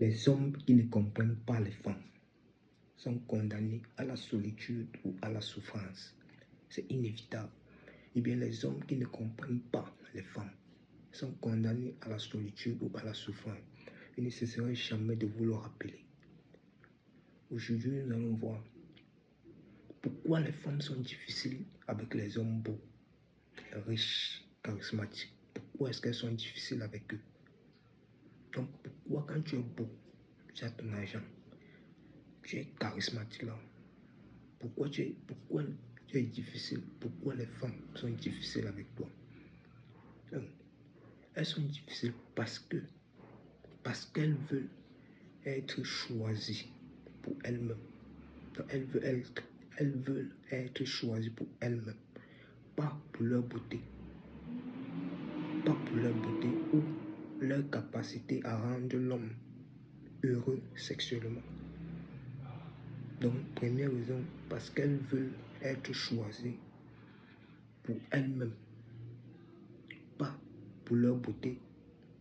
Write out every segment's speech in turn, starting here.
Les hommes qui ne comprennent pas les femmes sont condamnés à la solitude ou à la souffrance. C'est inévitable. Eh bien, les hommes qui ne comprennent pas les femmes sont condamnés à la solitude ou à la souffrance. Il ne cesserait jamais de vous le rappeler. Aujourd'hui, nous allons voir pourquoi les femmes sont difficiles avec les hommes beaux, riches, charismatiques. Pourquoi est-ce qu'elles sont difficiles avec eux? Donc, pourquoi quand tu es beau, tu as ton argent, tu es charismatique là, pourquoi tu es difficile? Pourquoi les femmes sont difficiles avec toi? Donc, elles sont difficiles parce qu'elles veulent être choisies pour elles-mêmes. Donc, elles veulent être choisies pour elles-mêmes, pas pour leur beauté, ou leur capacité à rendre l'homme heureux sexuellement. Donc, première raison, parce qu'elles veulent être choisies pour elles-mêmes, pas pour leur beauté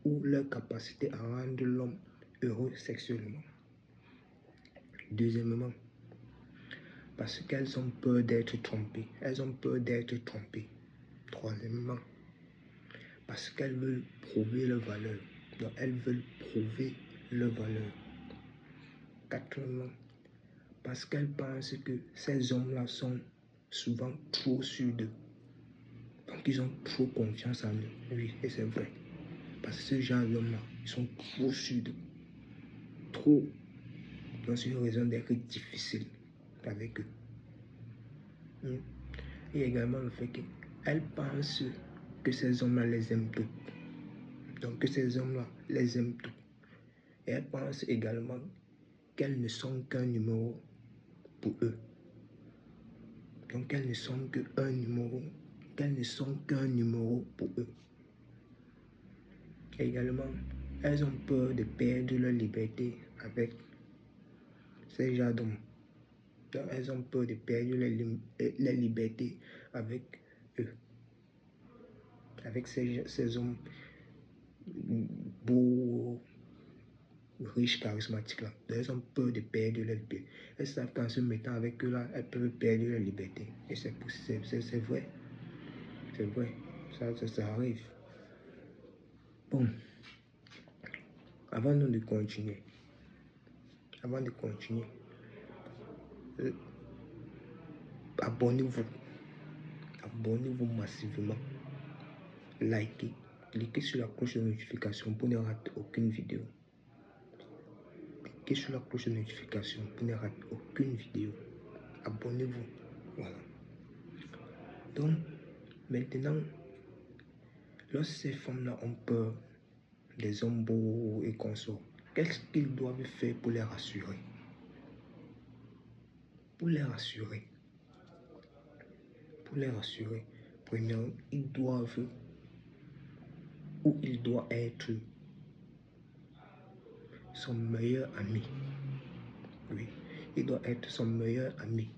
ou leur capacité à rendre l'homme heureux sexuellement. Deuxièmement, parce qu'elles ont peur d'être trompées. Elles ont peur d'être trompées. Troisièmement, parce qu'elles veulent prouver leur valeur. Donc, elles veulent prouver leur valeur. Quatrièmement, parce qu'elles pensent que ces hommes-là sont souvent trop sûrs d'eux. Donc, ils ont trop confiance en eux. Oui, et c'est vrai. Parce que ce genre d'hommes-là, ils sont trop sûrs d'eux. Trop. Donc, c'est une raison d'être difficile avec eux. Et également le fait qu'elles pensent que ces hommes-là les aiment tout. Donc, que ces hommes-là les aiment tout. Et elles pensent également qu'elles ne sont qu'un numéro pour eux. Donc, qu'elles ne sont qu'un numéro. Qu'elles ne sont qu'un numéro pour eux. Et également, elles ont peur de perdre leur liberté avec ces gens d'hommes. Donc, elles ont peur de perdre leur liberté avec eux. Avec ces hommes beaux, riches, charismatiques là. Donc, elles ont peur de perdre leur liberté. Elles savent qu'en se mettant avec eux là, elles peuvent perdre leur liberté. Et c'est vrai. C'est vrai. Ça arrive. Bon. Avant de continuer, abonnez-vous massivement, cliquez sur la cloche de notification pour ne rater aucune vidéo. Abonnez-vous, voilà. Donc, maintenant, lorsque ces femmes-là ont peur des hommes beaux et consorts, qu'est-ce qu'ils doivent faire pour les rassurer? Pour les rassurer, premièrement, il doit être son meilleur ami. Oui, il doit être son meilleur ami,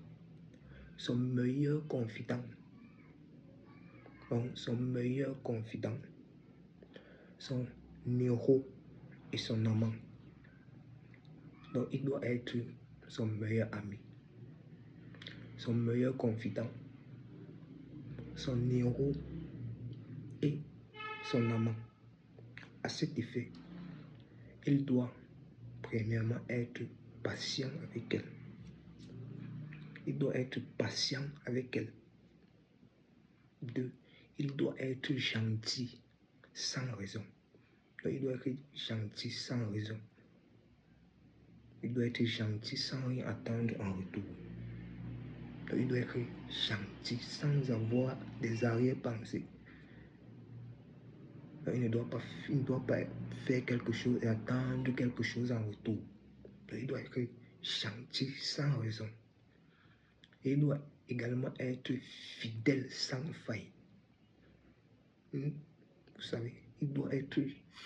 son meilleur confident. Donc, son meilleur confident, son héros et son amant. Donc, il doit être son meilleur ami, son meilleur confident, son héros et son amant. À cet effet, il doit premièrement être patient avec elle. Deux, il doit être gentil sans raison. Donc, il doit être gentil sans raison. Il doit être gentil sans rien attendre en retour. Donc, il doit être gentil sans avoir des arrière-pensées. Il ne doit pas faire quelque chose et attendre quelque chose en retour. Donc, il doit être gentil sans raison. Et il doit également être fidèle sans faille. Vous savez, il doit être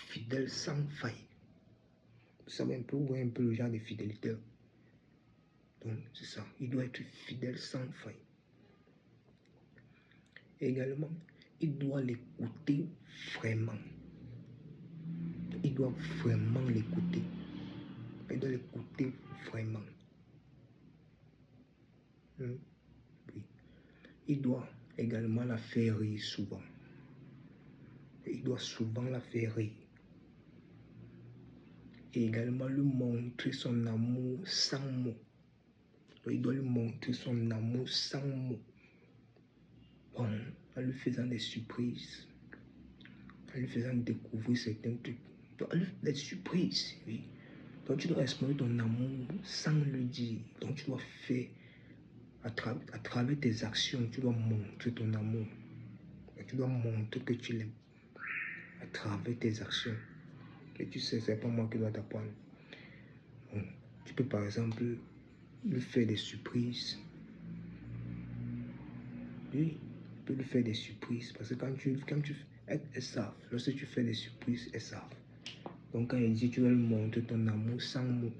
fidèle sans faille. Vous savez un peu, vous voyez un peu le genre de fidélité. Donc, c'est ça. Il doit être fidèle sans faille. Et également, il doit l'écouter vraiment. Il doit vraiment l'écouter. Il doit l'écouter vraiment. Oui. Il doit également la faire rire souvent. Il doit souvent la faire rire. Et également lui montrer son amour sans mots. Il doit lui montrer son amour sans mots. Bon, en lui faisant des surprises, en lui faisant découvrir certains trucs. Des surprises, oui. Donc tu dois exprimer ton amour sans le dire. Donc tu dois faire, à travers tes actions, tu dois montrer ton amour. Et tu dois montrer que tu l'aimes. À travers tes actions. Et tu sais, c'est pas moi qui dois t'apprendre. Bon, tu peux par exemple lui faire des surprises. Oui, tu peux lui faire des surprises. Parce que quand tu elles savent. Lorsque tu fais des surprises, elles savent. Donc quand il dit, tu dois lui montrer ton amour sans mots.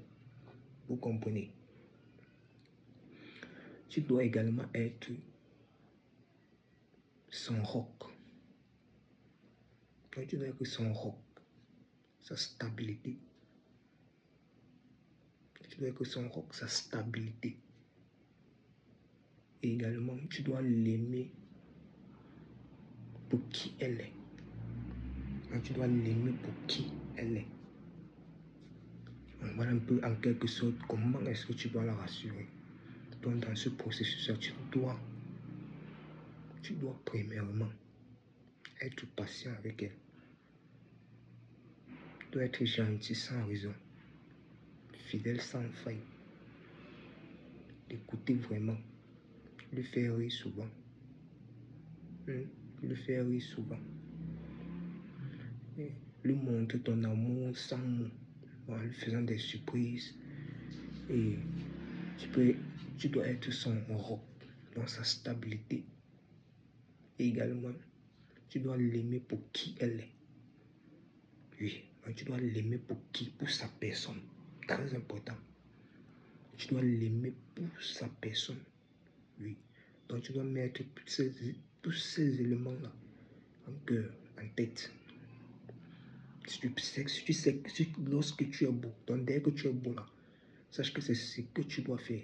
Vous comprenez? Tu dois également être son roc. Donc tu dois être son roc. Sa stabilité. Tu dois être son roc, sa stabilité. Et également, tu dois l'aimer pour qui elle est. Donc, tu dois l'aimer pour qui elle est. Donc, voilà un peu en quelque sorte comment est-ce que tu dois la rassurer. Donc dans ce processus-là, tu dois premièrement être patient avec elle. Tu dois être gentil sans raison, fidèle sans faille, l'écouter vraiment, lui faire rire souvent. Lui faire rire souvent. Et lui montrer ton amour sans mots, en lui faisant des surprises. Et tu dois être son roc dans sa stabilité. Et également, tu dois l'aimer pour qui elle est. Oui, donc tu dois l'aimer pour qui? Pour sa personne. Très important. Tu dois l'aimer pour sa personne. Oui. Donc tu dois mettre tous ces éléments-là en cœur, en tête. Si tu sais que lorsque tu es beau, donc dès que tu es beau là, sache que c'est ce que tu dois faire.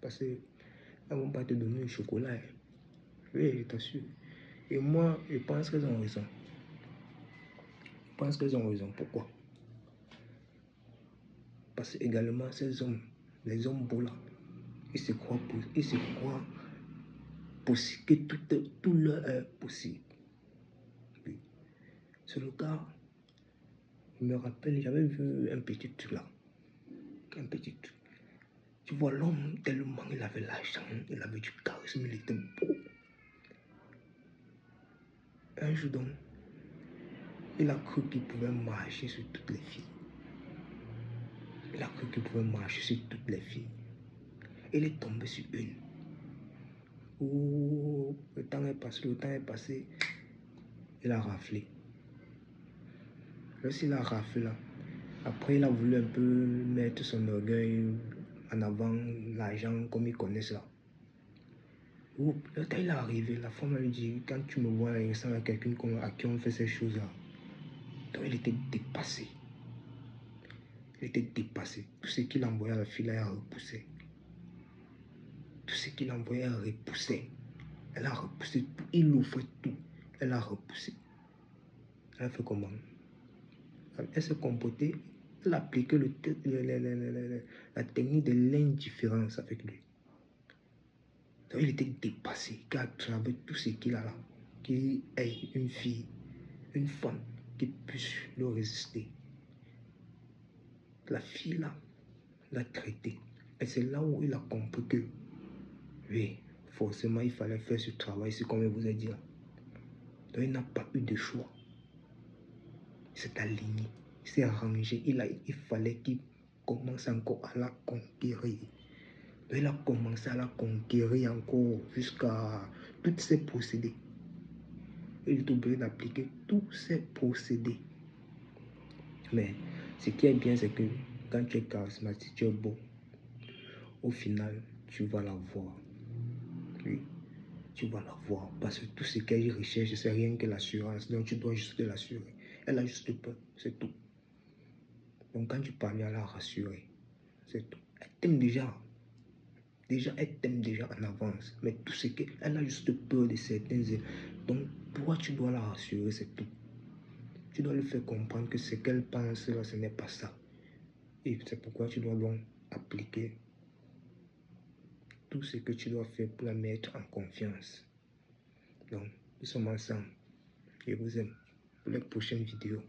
Parce qu'elles ne vont pas te donner le chocolat. Hein. Oui, je t'assure. Et moi, je pense qu'elles ont raison. Je pense qu'elles ont raison. Pourquoi? Parce que également, ces hommes, les hommes beaux là, ils se croient possible, que tout leur est possible. Oui. C'est le cas. Je me rappelle, j'avais vu un petit truc là. Un petit truc. Tu vois, l'homme, tellement il avait l'argent, il avait du charisme, il était beau. Un jour donc, il a cru qu'il pouvait marcher sur toutes les filles. Il a cru qu'il pouvait marcher sur toutes les filles. Il est tombé sur une. Oh, le temps est passé. Il a raflé. Lorsqu'il a raflé là, après il a voulu un peu mettre son orgueil en avant, l'argent comme ils connaissent là. Oh, le temps il est arrivé, la femme lui dit, quand tu me vois, il ressemble à quelqu'un à qui on fait ces choses-là. Donc il était dépassé. Il était dépassé. Tout ce qu'il envoyait à la fille, elle a repoussé. Tout ce qu'il envoyait, elle a repoussé. Elle a repoussé tout. Il offrait tout. Elle a repoussé. Elle a fait comment? Elle s'est comportée. Elle a appliqué la technique de l'indifférence avec lui. Donc il était dépassé. Qu'à travers tout ce qu'il a là, qu'il ait une fille, une femme qui puisse le résister. La fille là l'a traité. Et c'est là où il a compris que, oui, forcément il fallait faire ce travail, c'est comme je vous ai dit là. Donc il n'a pas eu de choix. Il s'est aligné, il s'est arrangé. Il fallait qu'il commence encore à la conquérir. Donc il a commencé à la conquérir encore jusqu'à tous ces procédés. Il est obligé d'appliquer tous ces procédés. Mais ce qui est bien, c'est que quand tu es charismatique, tu es beau. Au final, tu vas la voir. Oui, tu vas la voir. Parce que tout ce qu'elle recherche, c'est rien que l'assurance. Donc tu dois juste l'assurer. Elle a juste peur, c'est tout. Donc quand tu parviens à la rassurer, c'est tout. Elle t'aime déjà. Elle t'aime déjà en avance. Mais tout ce qu'elle a juste peur de certains. Donc, toi, tu dois la rassurer, c'est tout. Tu dois lui faire comprendre que ce qu'elle pense là, ce n'est pas ça. Et c'est pourquoi tu dois donc appliquer tout ce que tu dois faire pour la mettre en confiance. Donc, nous sommes ensemble. Je vous aime. Pour les prochaines vidéos.